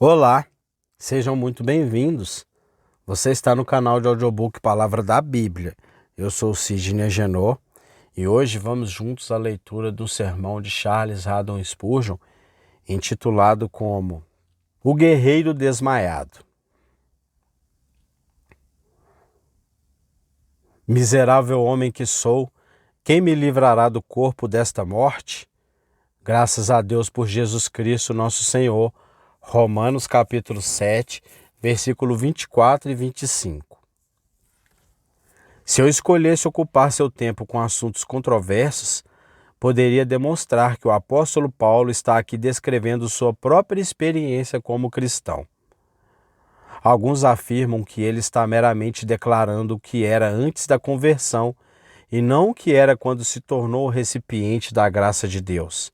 Olá, sejam muito bem-vindos. Você está no canal de audiobook Palavra da Bíblia. Eu sou o Sidney Agenor e hoje vamos juntos à leitura do sermão de Charles Haddon Spurgeon, intitulado como O Guerreiro Desmaiado. Miserável homem que sou, quem me livrará do corpo desta morte? Graças a Deus por Jesus Cristo, nosso Senhor. Romanos capítulo 7, versículo 24 e 25. Se eu escolhesse ocupar seu tempo com assuntos controversos, poderia demonstrar que o apóstolo Paulo está aqui descrevendo sua própria experiência como cristão. Alguns afirmam que ele está meramente declarando o que era antes da conversão e não o que era quando se tornou o recipiente da graça de Deus.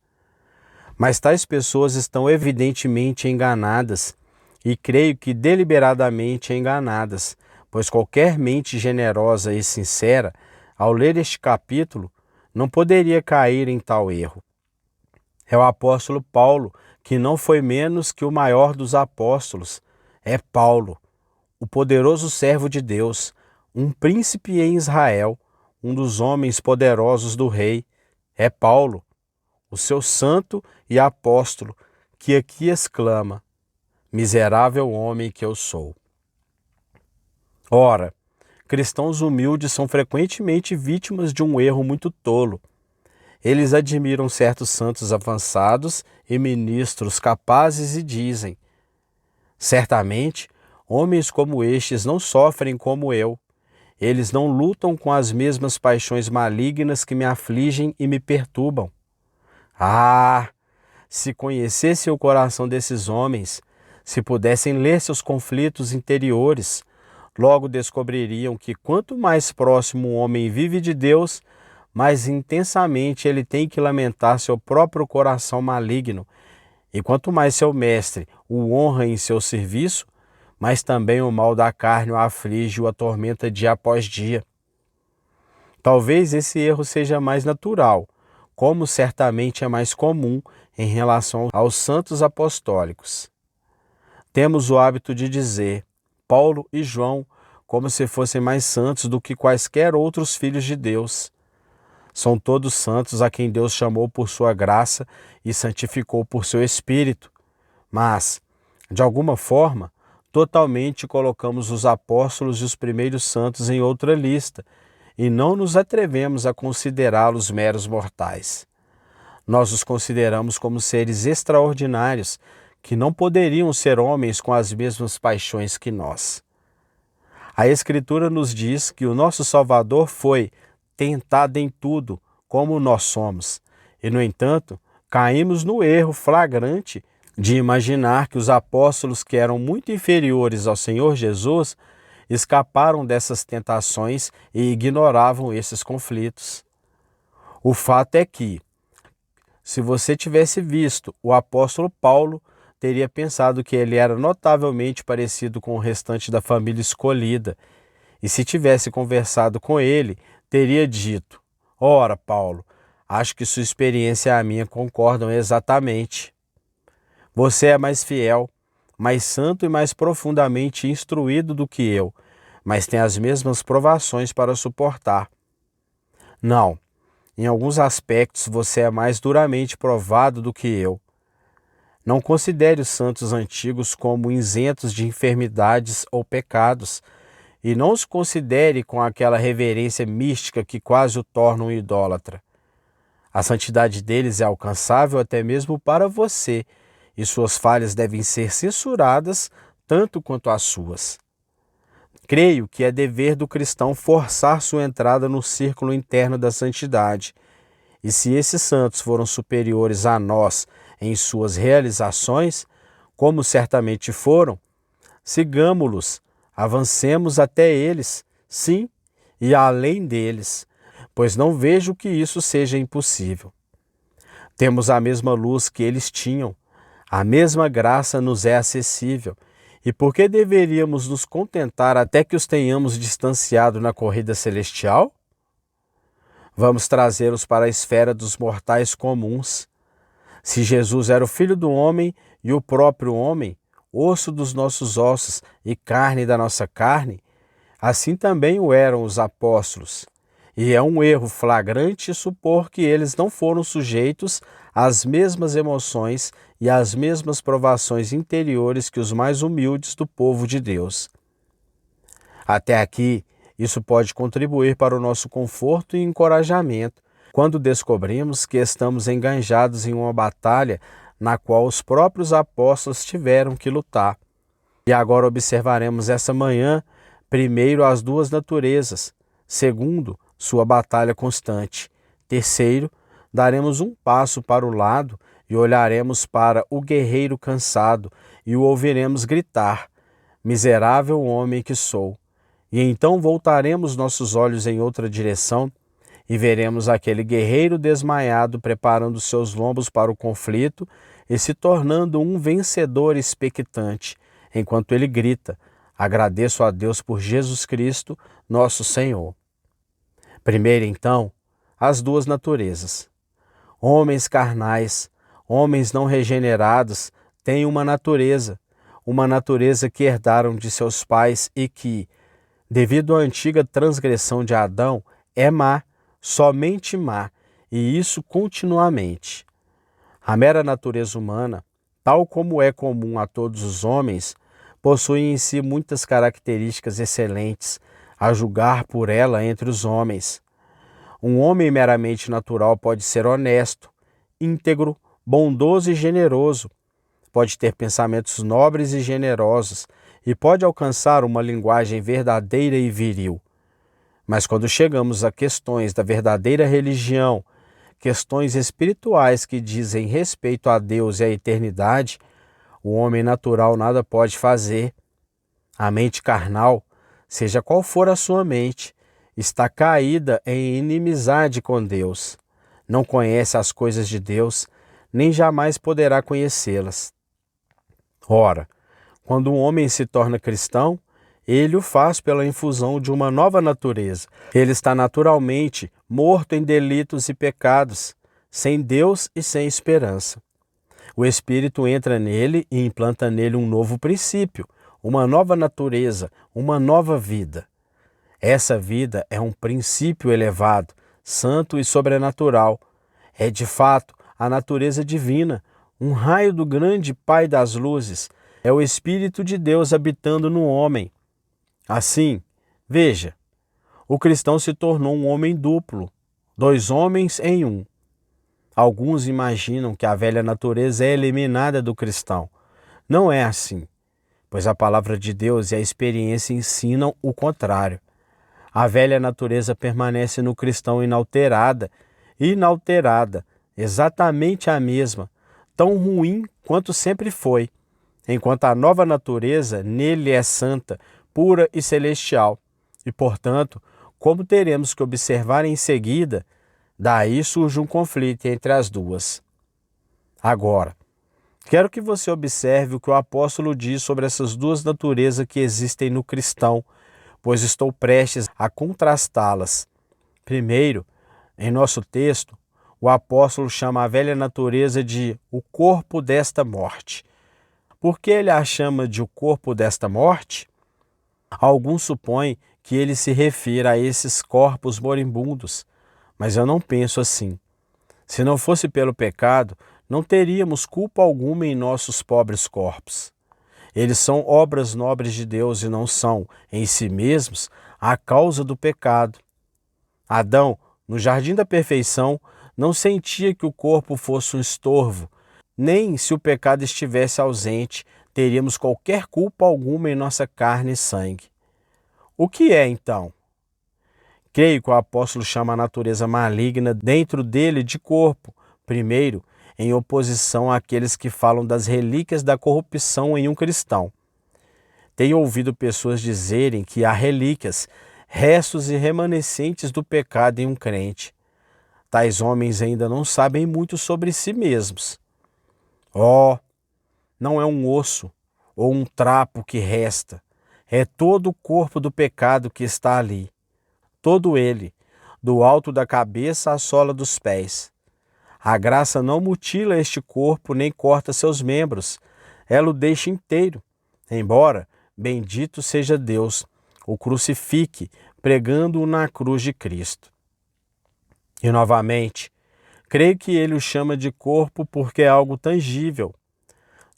Mas tais pessoas estão evidentemente enganadas, e creio que deliberadamente enganadas, pois qualquer mente generosa e sincera, ao ler este capítulo, não poderia cair em tal erro. É o apóstolo Paulo, que não foi menos que o maior dos apóstolos. É Paulo, o poderoso servo de Deus, um príncipe em Israel, um dos homens poderosos do rei. É Paulo, o seu santo e apóstolo, que aqui exclama: miserável homem que eu sou. Ora, cristãos humildes são frequentemente vítimas de um erro muito tolo. Eles admiram certos santos avançados e ministros capazes e dizem: certamente, homens como estes não sofrem como eu. Eles não lutam com as mesmas paixões malignas que me afligem e me perturbam. Ah! Se conhecesse o coração desses homens, se pudessem ler seus conflitos interiores, logo descobririam que quanto mais próximo o homem vive de Deus, mais intensamente ele tem que lamentar seu próprio coração maligno. E quanto mais seu mestre o honra em seu serviço, mais também o mal da carne o aflige e o atormenta dia após dia. Talvez esse erro seja mais natural, como certamente é mais comum em relação aos santos apostólicos. Temos o hábito de dizer Paulo e João como se fossem mais santos do que quaisquer outros filhos de Deus. São todos santos a quem Deus chamou por sua graça e santificou por seu Espírito. Mas, de alguma forma, totalmente colocamos os apóstolos e os primeiros santos em outra lista e não nos atrevemos a considerá-los meros mortais. Nós os consideramos como seres extraordinários, que não poderiam ser homens com as mesmas paixões que nós. A Escritura nos diz que o nosso Salvador foi tentado em tudo, como nós somos. E, no entanto, caímos no erro flagrante de imaginar que os apóstolos, que eram muito inferiores ao Senhor Jesus, escaparam dessas tentações e ignoravam esses conflitos. O fato é que, se você tivesse visto o apóstolo Paulo, teria pensado que ele era notavelmente parecido com o restante da família escolhida. E se tivesse conversado com ele, teria dito: ora, Paulo, acho que sua experiência e a minha concordam exatamente. Você é mais fiel, mais santo e mais profundamente instruído do que eu, mas tem as mesmas provações para suportar. Não, em alguns aspectos você é mais duramente provado do que eu. Não considere os santos antigos como isentos de enfermidades ou pecados, e não os considere com aquela reverência mística que quase o torna um idólatra. A santidade deles é alcançável até mesmo para você, e suas falhas devem ser censuradas tanto quanto as suas. Creio que é dever do cristão forçar sua entrada no círculo interno da santidade. E se esses santos foram superiores a nós em suas realizações, como certamente foram, sigamo-los, avancemos até eles, sim, e além deles, pois não vejo que isso seja impossível. Temos a mesma luz que eles tinham, a mesma graça nos é acessível, e por que deveríamos nos contentar até que os tenhamos distanciado na corrida celestial? Vamos trazê-los para a esfera dos mortais comuns. Se Jesus era o Filho do homem e o próprio homem, osso dos nossos ossos e carne da nossa carne, assim também o eram os apóstolos. E é um erro flagrante supor que eles não foram sujeitos às mesmas emoções e às mesmas provações interiores que os mais humildes do povo de Deus. Até aqui, isso pode contribuir para o nosso conforto e encorajamento quando descobrimos que estamos enganjados em uma batalha na qual os próprios apóstolos tiveram que lutar. E agora observaremos essa manhã, primeiro, as duas naturezas, segundo, sua batalha constante, terceiro, daremos um passo para o lado e olharemos para o guerreiro cansado e o ouviremos gritar: miserável homem que sou. E então voltaremos nossos olhos em outra direção e veremos aquele guerreiro desmaiado preparando seus lombos para o conflito e se tornando um vencedor expectante, enquanto ele grita: agradeço a Deus por Jesus Cristo, nosso Senhor. Primeiro, então, as duas naturezas. Homens carnais, homens não regenerados, têm uma natureza que herdaram de seus pais e que, devido à antiga transgressão de Adão, é má, somente má, e isso continuamente. A mera natureza humana, tal como é comum a todos os homens, possui em si muitas características excelentes, a julgar por ela entre os homens. Um homem meramente natural pode ser honesto, íntegro, bondoso e generoso, pode ter pensamentos nobres e generosos e pode alcançar uma linguagem verdadeira e viril. Mas quando chegamos a questões da verdadeira religião, questões espirituais que dizem respeito a Deus e à eternidade, o homem natural nada pode fazer. A mente carnal, seja qual for a sua mente, está caída em inimizade com Deus. Não conhece as coisas de Deus, nem jamais poderá conhecê-las. Ora, quando um homem se torna cristão, ele o faz pela infusão de uma nova natureza. Ele está naturalmente morto em delitos e pecados, sem Deus e sem esperança. O Espírito entra nele e implanta nele um novo princípio, uma nova natureza, uma nova vida. Essa vida é um princípio elevado, santo e sobrenatural. É de fato a natureza divina, um raio do grande Pai das luzes. É o Espírito de Deus habitando no homem. Assim, veja, o cristão se tornou um homem duplo, dois homens em um. Alguns imaginam que a velha natureza é eliminada do cristão. Não é assim, pois a palavra de Deus e a experiência ensinam o contrário. A velha natureza permanece no cristão inalterada, exatamente a mesma, tão ruim quanto sempre foi, enquanto a nova natureza nele é santa, pura e celestial. E, portanto, como teremos que observar em seguida, daí surge um conflito entre as duas. Agora, quero que você observe o que o apóstolo diz sobre essas duas naturezas que existem no cristão, pois estou prestes a contrastá-las. Primeiro, em nosso texto, o apóstolo chama a velha natureza de o corpo desta morte. Por que ele a chama de o corpo desta morte? Alguns supõem que ele se refira a esses corpos moribundos, mas eu não penso assim. Se não fosse pelo pecado, não teríamos culpa alguma em nossos pobres corpos. Eles são obras nobres de Deus e não são, em si mesmos, a causa do pecado. Adão, no jardim da perfeição, não sentia que o corpo fosse um estorvo, nem se o pecado estivesse ausente, teríamos qualquer culpa alguma em nossa carne e sangue. O que é, então? Creio que o apóstolo chama a natureza maligna dentro dele de corpo, primeiro, em oposição àqueles que falam das relíquias da corrupção em um cristão. Tenho ouvido pessoas dizerem que há relíquias, restos e remanescentes do pecado em um crente. Tais homens ainda não sabem muito sobre si mesmos. Não é um osso ou um trapo que resta, é todo o corpo do pecado que está ali. Todo ele, do alto da cabeça à sola dos pés. A graça não mutila este corpo nem corta seus membros. ela o deixa inteiro, embora, bendito seja Deus, o crucifique, pregando-o na cruz de Cristo. E novamente, creio que ele o chama de corpo porque é algo tangível.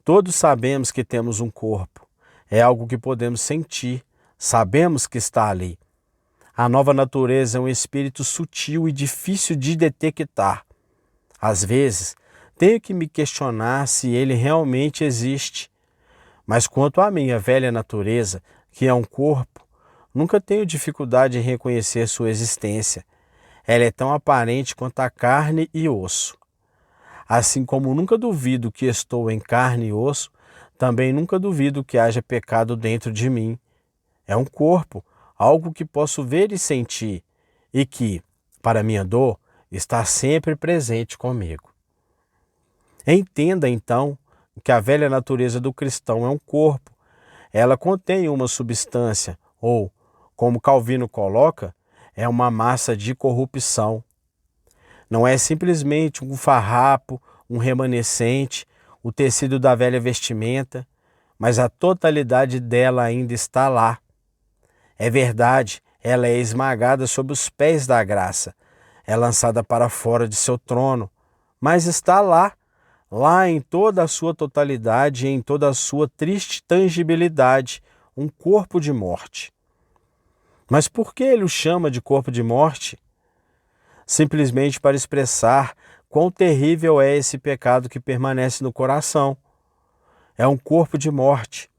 Todos sabemos que temos um corpo, é algo que podemos sentir, sabemos que está ali. A nova natureza é um espírito sutil e difícil de detectar. Às vezes, tenho que me questionar se ele realmente existe. Mas quanto à minha velha natureza, que é um corpo, nunca tenho dificuldade em reconhecer sua existência. Ela é tão aparente quanto a carne e osso. Assim como nunca duvido que estou em carne e osso, também nunca duvido que haja pecado dentro de mim. É um corpo, algo que posso ver e sentir, e que, para minha dor, está sempre presente comigo. Entenda, então, que a velha natureza do cristão é um corpo. Ela contém uma substância, ou, como Calvino coloca, é uma massa de corrupção. Não é simplesmente um farrapo, um remanescente, o tecido da velha vestimenta, mas a totalidade dela ainda está lá. É verdade, ela é esmagada sob os pés da graça, é lançada para fora de seu trono, mas está lá, lá em toda a sua totalidade e em toda a sua triste tangibilidade, um corpo de morte. Mas por que ele o chama de corpo de morte? Simplesmente para expressar quão terrível é esse pecado que permanece no coração. É um corpo de morte.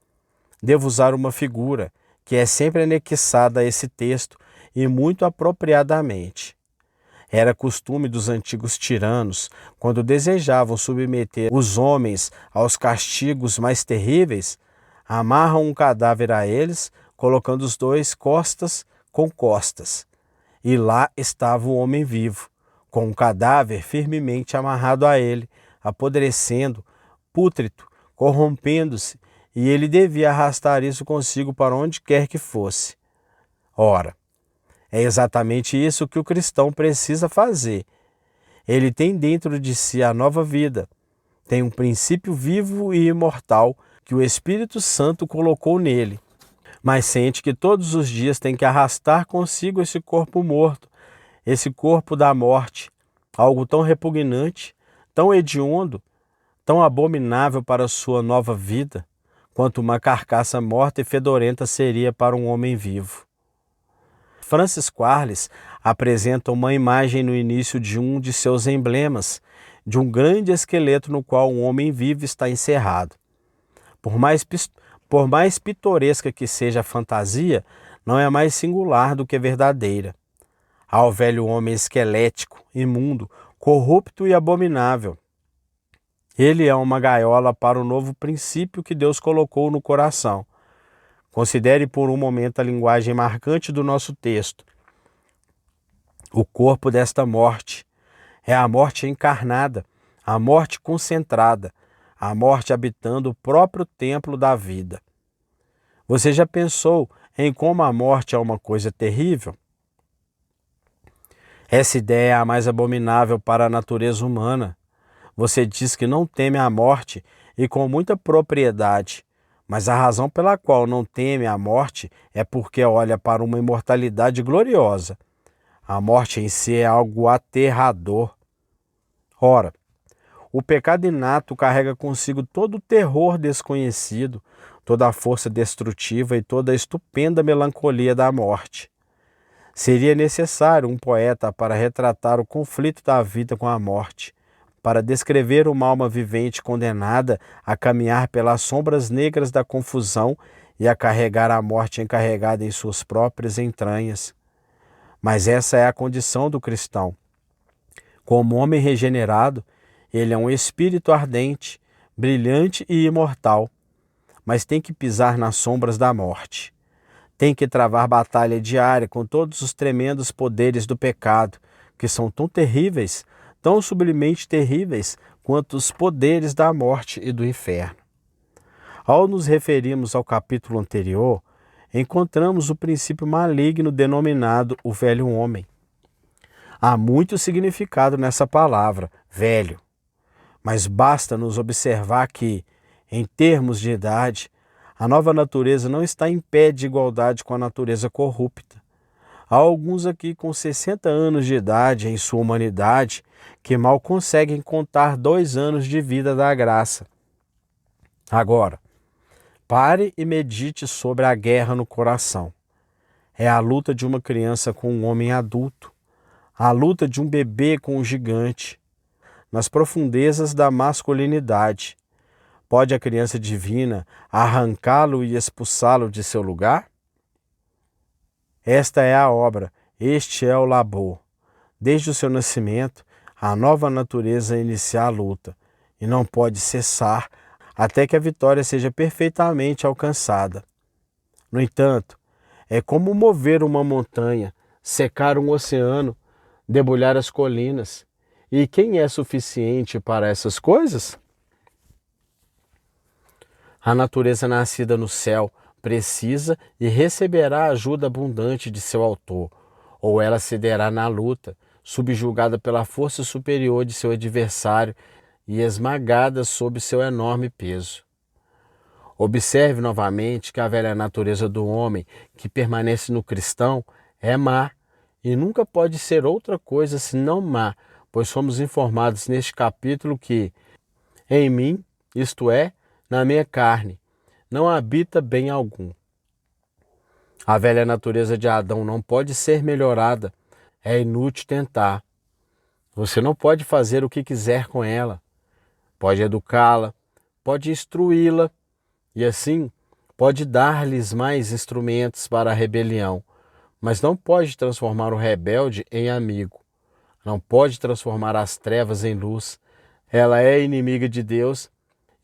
Devo usar uma figura que é sempre anexada a esse texto e muito apropriadamente. Era costume dos antigos tiranos, quando desejavam submeter os homens aos castigos mais terríveis, amarram um cadáver a eles, colocando os dois costas com costas. E lá estava o homem vivo, com o cadáver firmemente amarrado a ele, apodrecendo, pútrido, corrompendo-se, e ele devia arrastar isso consigo para onde quer que fosse. Ora, é exatamente isso que o cristão precisa fazer. Ele tem dentro de si a nova vida, tem um princípio vivo e imortal que o Espírito Santo colocou nele, mas sente que todos os dias tem que arrastar consigo esse corpo morto, esse corpo da morte, algo tão repugnante, tão hediondo, tão abominável para a sua nova vida, quanto uma carcaça morta e fedorenta seria para um homem vivo. Francis Quarles apresenta uma imagem no início de um de seus emblemas, de um grande esqueleto no qual um homem vivo está encerrado. Por mais pitoresca que seja a fantasia, não é mais singular do que verdadeira. Ao velho homem esquelético, imundo, corrupto e abominável. Ele é uma gaiola para o novo princípio que Deus colocou no coração. Considere por um momento a linguagem marcante do nosso texto. O corpo desta morte é a morte encarnada, a morte concentrada, a morte habitando o próprio templo da vida. Você já pensou em como a morte é uma coisa terrível? Essa ideia é a mais abominável para a natureza humana. Você diz que não teme a morte e com muita propriedade, mas a razão pela qual não teme a morte é porque olha para uma imortalidade gloriosa. A morte em si é algo aterrador. Ora, o pecado inato carrega consigo todo o terror desconhecido, toda a força destrutiva e toda a estupenda melancolia da morte. Seria necessário um poeta para retratar o conflito da vida com a morte, para descrever uma alma vivente condenada a caminhar pelas sombras negras da confusão e a carregar a morte encarregada em suas próprias entranhas. Mas essa é a condição do cristão. Como homem regenerado, ele é um espírito ardente, brilhante e imortal, mas tem que pisar nas sombras da morte. Tem que travar batalha diária com todos os tremendos poderes do pecado, que são tão terríveis, tão sublimemente terríveis, quanto os poderes da morte e do inferno. Ao nos referirmos ao capítulo anterior, encontramos o princípio maligno denominado o velho homem. Há muito significado nessa palavra, velho, mas basta nos observar que, Em termos de idade, a nova natureza não está em pé de igualdade com a natureza corrupta. Há alguns aqui com 60 anos de idade em sua humanidade que mal conseguem contar 2 anos de vida da graça. Agora, pare e medite sobre a guerra no coração. É a luta de uma criança com um homem adulto, a luta de um bebê com um gigante, nas profundezas da masculinidade. Pode a criança divina arrancá-lo e expulsá-lo de seu lugar? Esta é a obra, este é o labor. Desde o seu nascimento, a nova natureza inicia a luta e não pode cessar até que a vitória seja perfeitamente alcançada. No entanto, é como mover uma montanha, secar um oceano, debulhar as colinas. E quem é suficiente para essas coisas? A natureza nascida no céu precisa e receberá a ajuda abundante de seu autor, ou ela cederá na luta, subjugada pela força superior de seu adversário e esmagada sob seu enorme peso. Observe novamente que a velha natureza do homem que permanece no cristão é má e nunca pode ser outra coisa senão má, pois somos informados neste capítulo que em mim, isto é, na minha carne, não habita bem algum. A velha natureza de Adão não pode ser melhorada, é inútil tentar. Você não pode fazer o que quiser com ela. Pode educá-la, pode instruí-la e assim pode dar-lhes mais instrumentos para a rebelião, mas não pode transformar o rebelde em amigo. Não pode transformar as trevas em luz. Ela é inimiga de Deus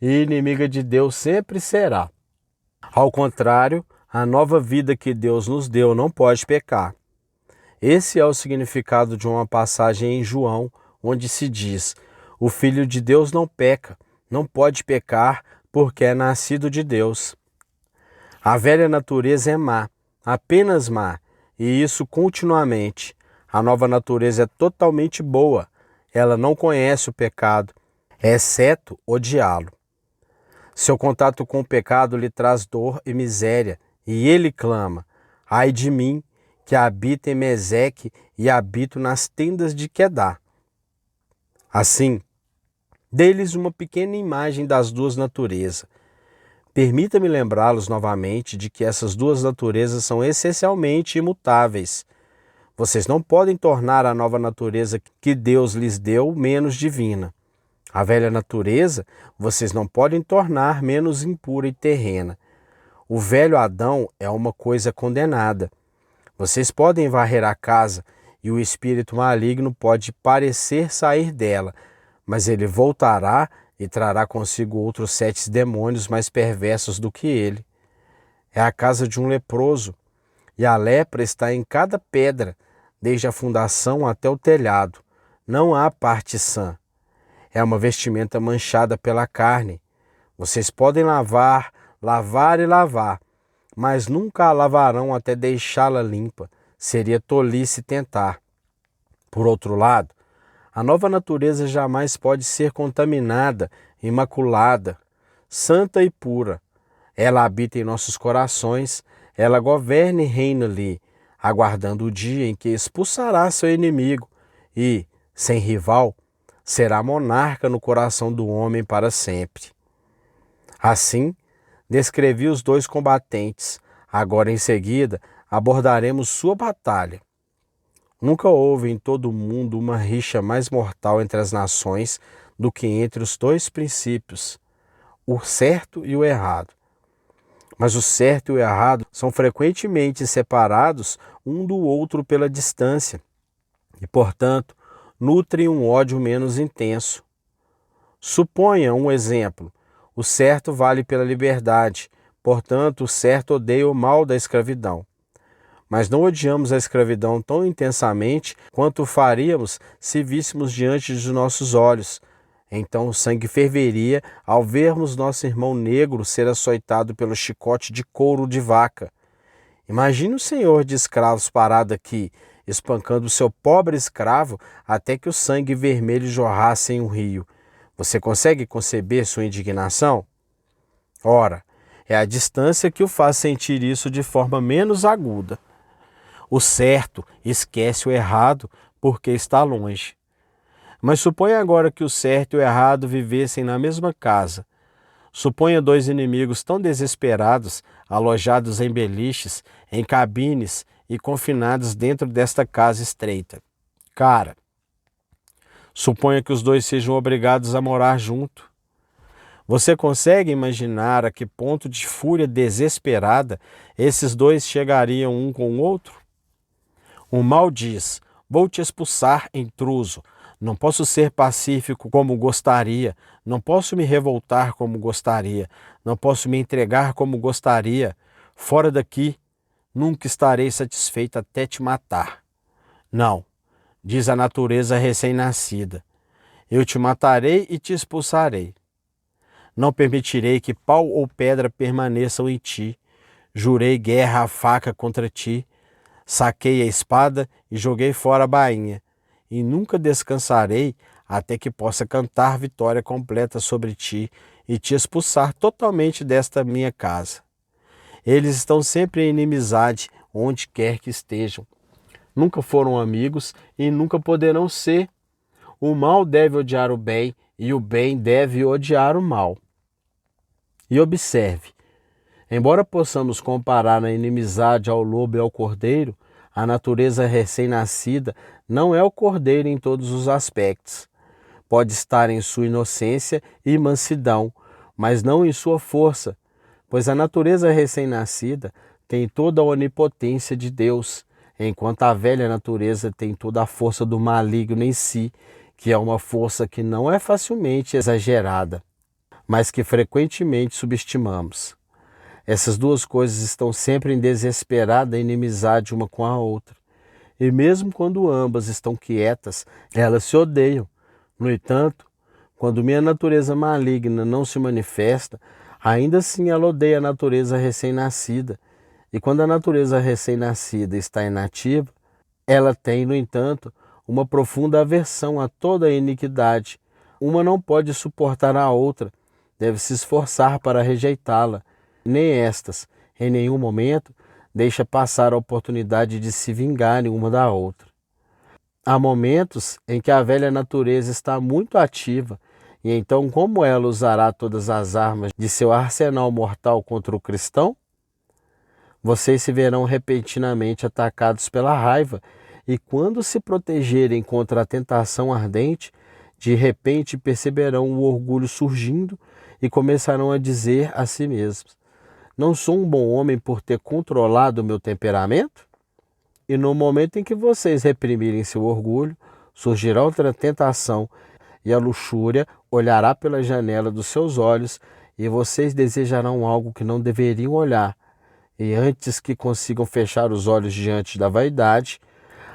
e inimiga de Deus sempre será. Ao contrário, a nova vida que Deus nos deu não pode pecar. Esse é o significado de uma passagem em João, onde se diz: o Filho de Deus não peca, não pode pecar, porque é nascido de Deus. A velha natureza é má, apenas má, e isso continuamente. A nova natureza é totalmente boa, ela não conhece o pecado, exceto odiá-lo. Seu contato com o pecado lhe traz dor e miséria, e ele clama: ai de mim, que habito em Meseque e habito nas tendas de Quedar. Assim, dê-lhes uma pequena imagem das duas naturezas. Permita-me lembrá-los novamente de que essas duas naturezas são essencialmente imutáveis. Vocês não podem tornar a nova natureza que Deus lhes deu menos divina. A velha natureza vocês não podem tornar menos impura e terrena. O velho Adão é uma coisa condenada. Vocês podem varrer a casa e o espírito maligno pode parecer sair dela, mas ele voltará e trará consigo outros 7 demônios mais perversos do que ele. É a casa de um leproso, e a lepra está em cada pedra, desde a fundação até o telhado. Não há parte sã. É uma vestimenta manchada pela carne. Vocês podem lavar, lavar e lavar, mas nunca a lavarão até deixá-la limpa. Seria tolice tentar. Por outro lado, a nova natureza jamais pode ser contaminada, imaculada, santa e pura. Ela habita em nossos corações, ela governa e reina ali, aguardando o dia em que expulsará seu inimigo e, sem rival, será monarca no coração do homem para sempre. Assim, descrevi os 2 combatentes. Agora, em seguida, abordaremos sua batalha. Nunca houve em todo o mundo uma rixa mais mortal entre as nações do que entre os 2 princípios, o certo e o errado. Mas o certo e o errado são frequentemente separados um do outro pela distância e, portanto, nutrem um ódio menos intenso. Suponha um exemplo. O certo vale pela liberdade, portanto, o certo odeia o mal da escravidão. Mas não odiamos a escravidão tão intensamente quanto o faríamos se víssemos diante de nossos olhos. Então o sangue ferveria ao vermos nosso irmão negro ser açoitado pelo chicote de couro de vaca. Imagine o senhor de escravos parado aqui, espancando seu pobre escravo até que o sangue vermelho jorrasse em um rio. Você consegue conceber sua indignação? Ora, é a distância que o faz sentir isso de forma menos aguda. O certo esquece o errado porque está longe. Mas suponha agora que o certo e o errado vivessem na mesma casa. Suponha dois inimigos tão desesperados, alojados em beliches, em cabines e confinados dentro desta casa estreita. Cara, suponha que os dois sejam obrigados a morar junto. Você consegue imaginar a que ponto de fúria desesperada esses dois chegariam um com o outro? O mal diz: vou te expulsar, intruso. Não posso ser pacífico como gostaria, não posso me revoltar como gostaria, não posso me entregar como gostaria. Fora daqui, nunca estarei satisfeito até te matar. Não, diz a natureza recém-nascida. Eu te matarei e te expulsarei. Não permitirei que pau ou pedra permaneçam em ti. Jurei guerra à faca contra ti. Saquei a espada e joguei fora a bainha. E nunca descansarei até que possa cantar vitória completa sobre ti e te expulsar totalmente desta minha casa. Eles estão sempre em inimizade, onde quer que estejam. Nunca foram amigos e nunca poderão ser. O mal deve odiar o bem e o bem deve odiar o mal. E observe, embora possamos comparar a inimizade ao lobo e ao cordeiro, a natureza recém-nascida não é o cordeiro em todos os aspectos. Pode estar em sua inocência e mansidão, mas não em sua força, pois a natureza recém-nascida tem toda a onipotência de Deus, enquanto a velha natureza tem toda a força do maligno em si, que é uma força que não é facilmente exagerada, mas que frequentemente subestimamos. Essas duas coisas estão sempre em desesperada inimizade uma com a outra. E mesmo quando ambas estão quietas, elas se odeiam. No entanto, quando minha natureza maligna não se manifesta, ainda assim ela odeia a natureza recém-nascida. E quando a natureza recém-nascida está inativa, ela tem, no entanto, uma profunda aversão a toda a iniquidade. Uma não pode suportar a outra, deve se esforçar para rejeitá-la. Nem estas, em nenhum momento, deixa passar a oportunidade de se vingarem uma da outra. Há momentos em que a velha natureza está muito ativa, e então como ela usará todas as armas de seu arsenal mortal contra o cristão? Vocês se verão repentinamente atacados pela raiva, e quando se protegerem contra a tentação ardente, de repente perceberão o orgulho surgindo e começarão a dizer a si mesmos: não sou um bom homem por ter controlado o meu temperamento? E no momento em que vocês reprimirem seu orgulho, surgirá outra tentação e a luxúria olhará pela janela dos seus olhos e vocês desejarão algo que não deveriam olhar. E antes que consigam fechar os olhos diante da vaidade,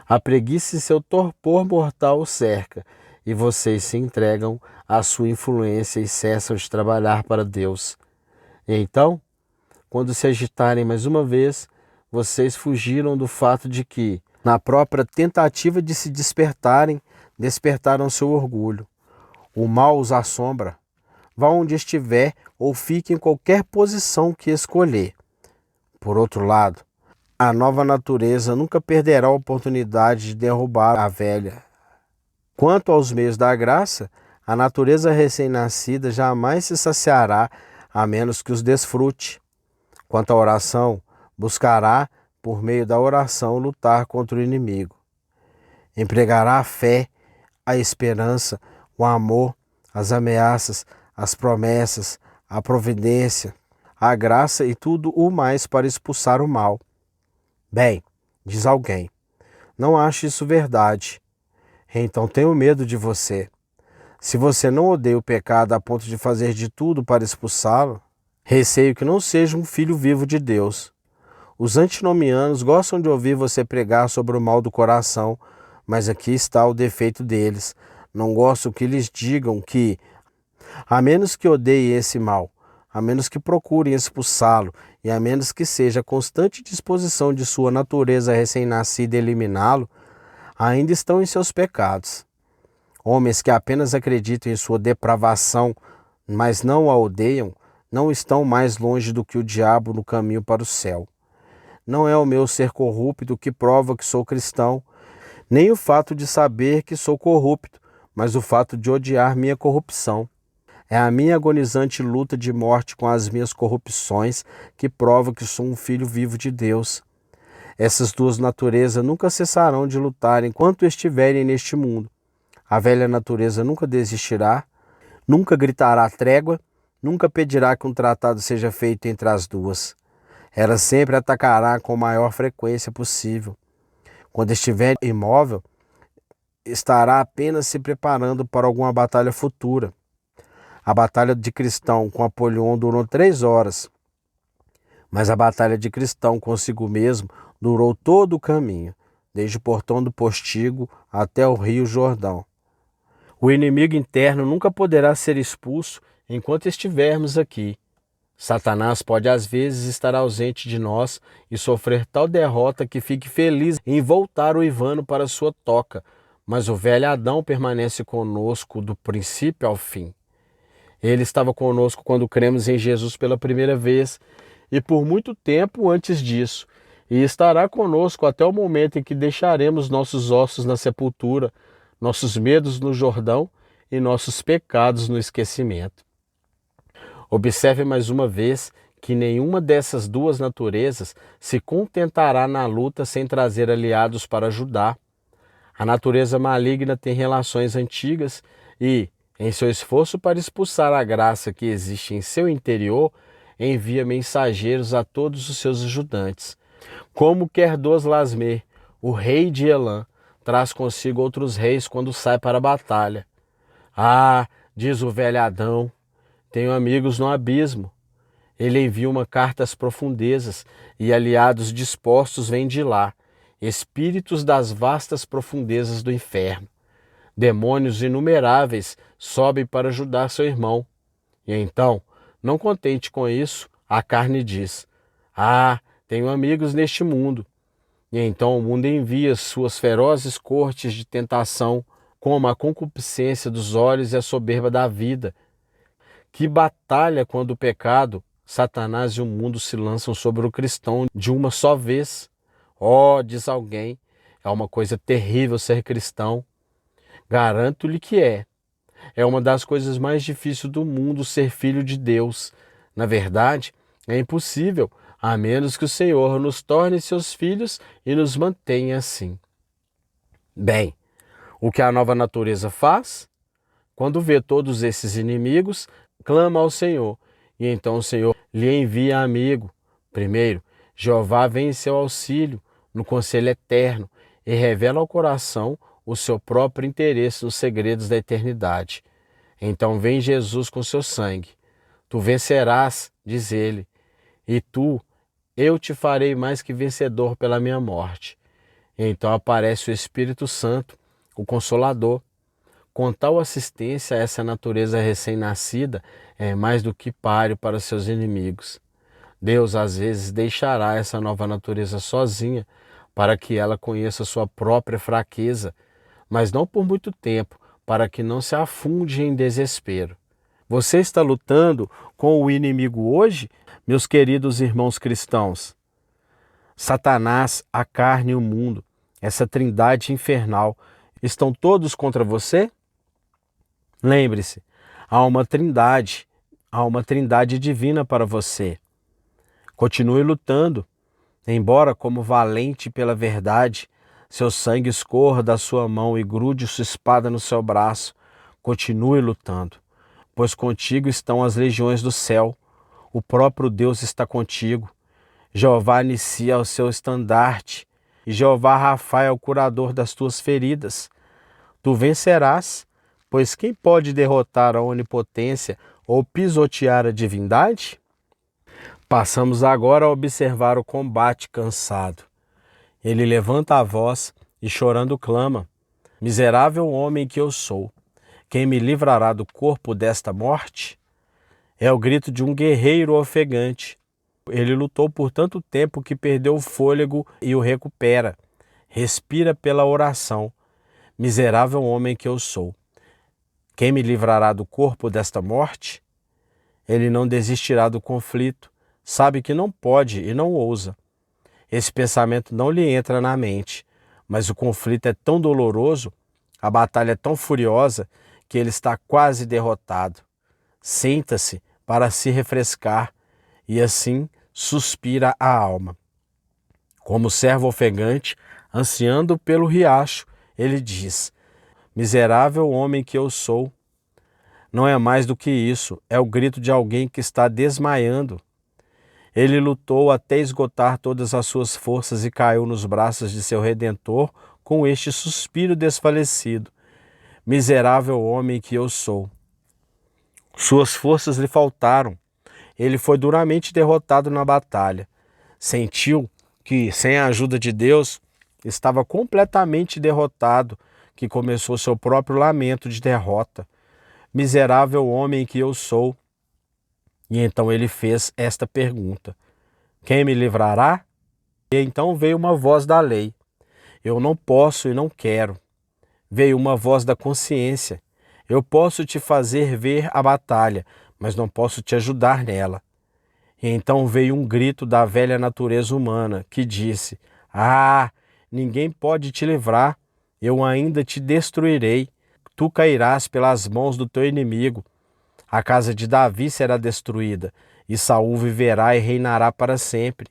a preguiça e seu torpor mortal o cerca e vocês se entregam à sua influência e cessam de trabalhar para Deus. E então, quando se agitarem mais uma vez, vocês fugiram do fato de que, na própria tentativa de se despertarem, despertaram seu orgulho. O mal os assombra. Vá onde estiver ou fique em qualquer posição que escolher. Por outro lado, a nova natureza nunca perderá a oportunidade de derrubar a velha. Quanto aos meios da graça, a natureza recém-nascida jamais se saciará a menos que os desfrute. Quanto à oração, buscará, por meio da oração, lutar contra o inimigo. Empregará a fé, a esperança, o amor, as ameaças, as promessas, a providência, a graça e tudo o mais para expulsar o mal. Bem, diz alguém, não acho isso verdade. Então tenho medo de você. Se você não odeia o pecado a ponto de fazer de tudo para expulsá-lo, receio que não seja um filho vivo de Deus. Os antinomianos gostam de ouvir você pregar sobre o mal do coração, mas aqui está o defeito deles. Não gosto que lhes digam que, a menos que odeiem esse mal, a menos que procurem expulsá-lo e a menos que seja a constante disposição de sua natureza recém-nascida eliminá-lo, ainda estão em seus pecados. Homens que apenas acreditam em sua depravação, mas não a odeiam, não estão mais longe do que o diabo no caminho para o céu. Não é o meu ser corrupto que prova que sou cristão, nem o fato de saber que sou corrupto, mas o fato de odiar minha corrupção. É a minha agonizante luta de morte com as minhas corrupções que prova que sou um filho vivo de Deus. Essas duas naturezas nunca cessarão de lutar enquanto estiverem neste mundo. A velha natureza nunca desistirá, nunca gritará trégua, nunca pedirá que um tratado seja feito entre as duas. Ela sempre atacará com a maior frequência possível. Quando estiver imóvel, estará apenas se preparando para alguma batalha futura. A batalha de Cristão com Apolion durou 3 horas, mas a batalha de Cristão consigo mesmo durou todo o caminho, desde o portão do postigo até o rio Jordão. O inimigo interno nunca poderá ser expulso enquanto estivermos aqui. Satanás pode às vezes estar ausente de nós e sofrer tal derrota que fique feliz em voltar o Ivano para sua toca, mas o velho Adão permanece conosco do princípio ao fim. Ele estava conosco quando cremos em Jesus pela primeira vez e por muito tempo antes disso, e estará conosco até o momento em que deixaremos nossos ossos na sepultura, nossos medos no Jordão e nossos pecados no esquecimento. Observe mais uma vez que nenhuma dessas duas naturezas se contentará na luta sem trazer aliados para ajudar. A natureza maligna tem relações antigas e, em seu esforço para expulsar a graça que existe em seu interior, envia mensageiros a todos os seus ajudantes. Como Querdos Lasmer, o rei de Elam, traz consigo outros reis quando sai para a batalha. Ah, diz o velho Adão, tenho amigos no abismo. Ele envia uma carta às profundezas e aliados dispostos vêm de lá, espíritos das vastas profundezas do inferno. Demônios inumeráveis sobem para ajudar seu irmão. E então, não contente com isso, a carne diz, ah, tenho amigos neste mundo. E então o mundo envia suas ferozes cortes de tentação, como a concupiscência dos olhos e a soberba da vida. Que batalha quando o pecado, Satanás e o mundo se lançam sobre o cristão de uma só vez. Oh, diz alguém, é uma coisa terrível ser cristão. Garanto-lhe que é. É uma das coisas mais difíceis do mundo ser filho de Deus. Na verdade, é impossível, a menos que o Senhor nos torne seus filhos e nos mantenha assim. Bem, o que a nova natureza faz? Quando vê todos esses inimigos, clama ao Senhor, e então o Senhor lhe envia amigo. Primeiro, Jeová vem em seu auxílio, no conselho eterno, e revela ao coração o seu próprio interesse nos segredos da eternidade. Então vem Jesus com seu sangue. Tu vencerás, diz ele, e eu te farei mais que vencedor pela minha morte. E então aparece o Espírito Santo, o Consolador. Com tal assistência, essa natureza recém-nascida é mais do que páreo para seus inimigos. Deus às vezes deixará essa nova natureza sozinha para que ela conheça sua própria fraqueza, mas não por muito tempo, para que não se afunde em desespero. Você está lutando com o inimigo hoje, meus queridos irmãos cristãos? Satanás, a carne e o mundo, essa trindade infernal, estão todos contra você? Lembre-se, há uma trindade divina para você. Continue lutando, embora como valente pela verdade, seu sangue escorra da sua mão e grude sua espada no seu braço. Continue lutando, pois contigo estão as legiões do céu. O próprio Deus está contigo. Jeová inicia o seu estandarte, e Jeová Rafa é o curador das tuas feridas. Tu vencerás, pois quem pode derrotar a onipotência ou pisotear a divindade? Passamos agora a observar o combate cansado. Ele levanta a voz e chorando clama, miserável homem que eu sou, quem me livrará do corpo desta morte? É o grito de um guerreiro ofegante. Ele lutou por tanto tempo que perdeu o fôlego e o recupera. Respira pela oração. Miserável homem que eu sou, quem me livrará do corpo desta morte? Ele não desistirá do conflito, sabe que não pode e não ousa. Esse pensamento não lhe entra na mente, mas o conflito é tão doloroso, a batalha é tão furiosa, que ele está quase derrotado. Senta-se para se refrescar e assim suspira a alma. Como servo ofegante, ansiando pelo riacho, ele diz: miserável homem que eu sou. Não é mais do que isso, é o grito de alguém que está desmaiando. Ele lutou até esgotar todas as suas forças e caiu nos braços de seu Redentor com este suspiro desfalecido. Miserável homem que eu sou. Suas forças lhe faltaram. Ele foi duramente derrotado na batalha. Sentiu que, sem a ajuda de Deus, estava completamente derrotado, que começou seu próprio lamento de derrota. Miserável homem que eu sou. E então ele fez esta pergunta: quem me livrará? E então veio uma voz da lei: eu não posso e não quero. Veio uma voz da consciência: eu posso te fazer ver a batalha, mas não posso te ajudar nela. E então veio um grito da velha natureza humana, que disse: ah, ninguém pode te livrar, eu ainda te destruirei. Tu cairás pelas mãos do teu inimigo. A casa de Davi será destruída, e Saul viverá e reinará para sempre.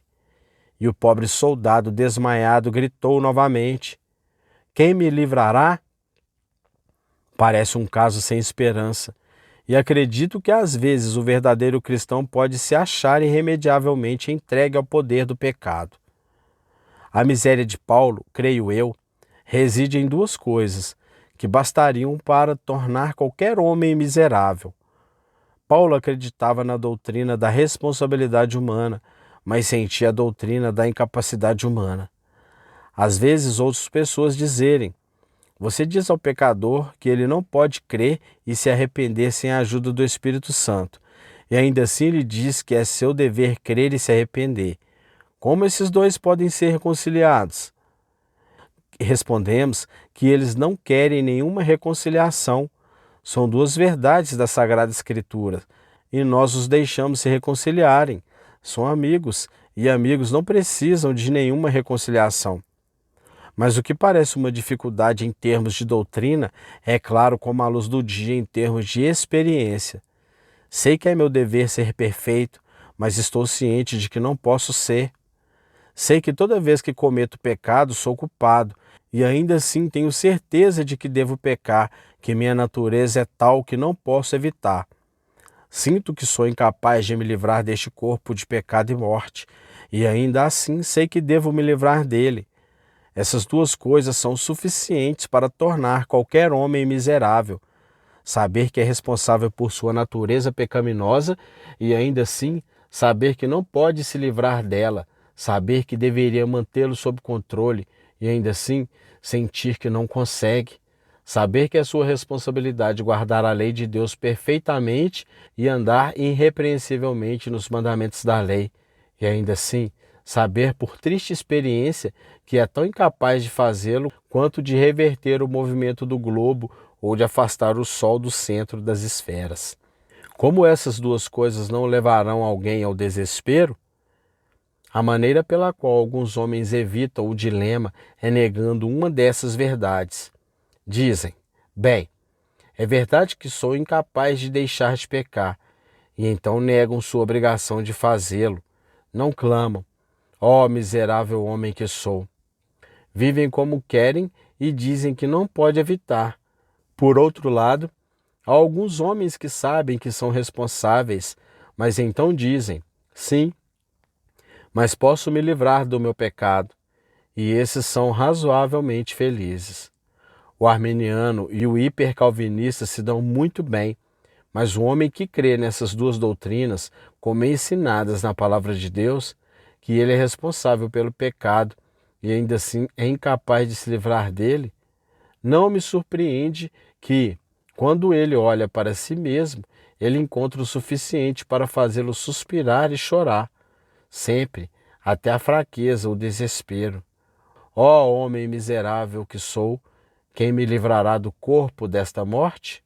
E o pobre soldado desmaiado gritou novamente: quem me livrará? Parece um caso sem esperança, e acredito que às vezes o verdadeiro cristão pode se achar irremediavelmente entregue ao poder do pecado. A miséria de Paulo, creio eu, reside em duas coisas que bastariam para tornar qualquer homem miserável. Paulo acreditava na doutrina da responsabilidade humana, mas sentia a doutrina da incapacidade humana. Às vezes ouço pessoas dizerem: você diz ao pecador que ele não pode crer e se arrepender sem a ajuda do Espírito Santo, e ainda assim lhe diz que é seu dever crer e se arrepender. Como esses dois podem ser reconciliados? Respondemos que eles não querem nenhuma reconciliação. São duas verdades da Sagrada Escritura, e nós os deixamos se reconciliarem. São amigos, e amigos não precisam de nenhuma reconciliação. Mas o que parece uma dificuldade em termos de doutrina é claro como a luz do dia em termos de experiência. Sei que é meu dever ser perfeito, mas estou ciente de que não posso ser. Sei que toda vez que cometo pecado sou culpado, e ainda assim tenho certeza de que devo pecar, que minha natureza é tal que não posso evitar. Sinto que sou incapaz de me livrar deste corpo de pecado e morte, e ainda assim sei que devo me livrar dele. Essas duas coisas são suficientes para tornar qualquer homem miserável. Saber que é responsável por sua natureza pecaminosa e ainda assim saber que não pode se livrar dela, saber que deveria mantê-lo sob controle e ainda assim sentir que não consegue, saber que é sua responsabilidade guardar a lei de Deus perfeitamente e andar irrepreensivelmente nos mandamentos da lei e ainda assim saber por triste experiência que é tão incapaz de fazê-lo quanto de reverter o movimento do globo ou de afastar o Sol do centro das esferas. Como essas duas coisas não levarão alguém ao desespero, a maneira pela qual alguns homens evitam o dilema é negando uma dessas verdades. Dizem: bem, é verdade que sou incapaz de deixar de pecar, e então negam sua obrigação de fazê-lo. Não clamam: ó miserável homem que sou. Vivem como querem e dizem que não pode evitar. Por outro lado, há alguns homens que sabem que são responsáveis, mas então dizem: sim, mas posso me livrar do meu pecado. E esses são razoavelmente felizes. O arminiano e o hipercalvinista se dão muito bem, mas o homem que crê nessas duas doutrinas, como ensinadas na palavra de Deus, que ele é responsável pelo pecado e ainda assim é incapaz de se livrar dele, não me surpreende que, quando ele olha para si mesmo, ele encontra o suficiente para fazê-lo suspirar e chorar, sempre, até a fraqueza, o desespero. Ó homem miserável que sou, quem me livrará do corpo desta morte?